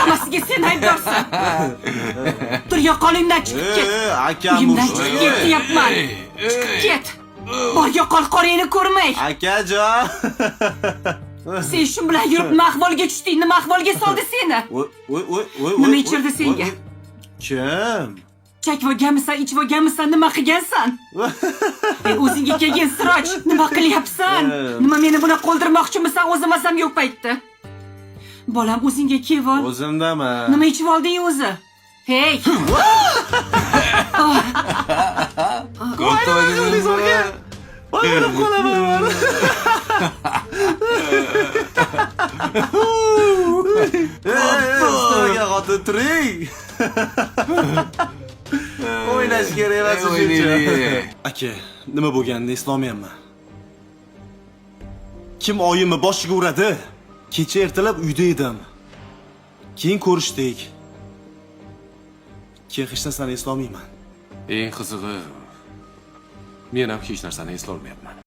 Hammasiga sen aybdorsan. Tur yo'qolingdan chiqib ket. Akam Uyimdan chiqib ket deyapman. Chiqib ket. Bor yo'qol qoringni ko'rmay. Akajon. Sen shu bilan yurib mahvolga tushding. Nima ahvolga soldi seni? Voy. Nima ichirdi senga? Kim? Chakvoganmisan, ichvoganmisan, nima qilgansan? O'zingga kelgin Siroj, nima qilyapsan? Nima meni buni qo'ldirmoqchimisan o'zi mazam yo'q paytda? Bolam o'zingga kelib ol. O'zimdaman. Nima ichib olding o'zi? Hey! Voy, o'lib qolaman. Ustoga xotin turing. O'ynash kerak emas shuncha. Aka, nima bo'lganini eslolmayapman. Kim oyimni boshiga uradi? Kecha ertalab uyda edim. Keyin ko'rishdik. Keyin hech narsani eslolmayman. Eng qizig'i, men ham hech narsani eslolmayapman.